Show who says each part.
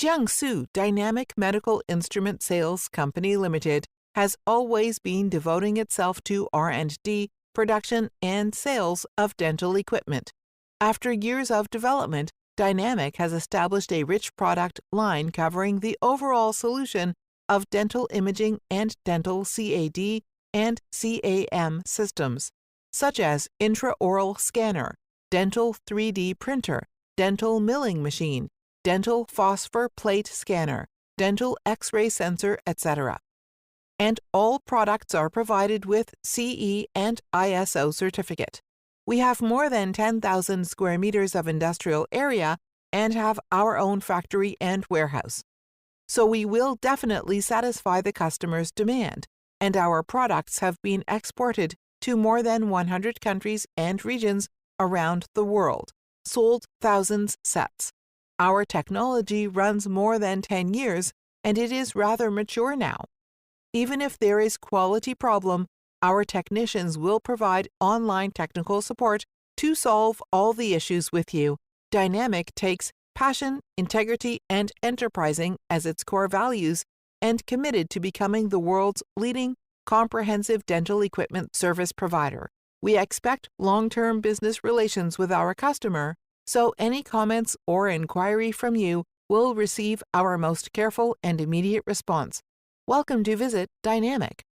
Speaker 1: Jiangsu Dynamic Medical Instrument Sales Company Limited has always been devoting itself to R&D, production, and sales of dental equipment. After years of development, Dynamic has established a rich product line covering the overall solution of dental imaging and dental CAD and CAM systems, such as intraoral scanner, dental 3D printer, dental milling machine, dental phosphor plate scanner, dental X-ray sensor, etc. And all products are provided with CE and ISO certificate. We have more than 10,000 square meters of industrial area and have our own factory and warehouse. So we will definitely satisfy the customer's demand, and our products have been exported to more than 100 countries and regions around the world, sold thousands sets. Our technology runs more than 10 years, and it is rather mature now. Even if there is quality problem, our technicians will provide online technical support to solve all the issues with you. Dynamic takes passion, integrity, and enterprising as its core values and committed to becoming the world's leading comprehensive dental equipment service provider. We expect long-term business relations with our customer, so any comments or inquiry from you will receive our most careful and immediate response. Welcome to visit Dynamic.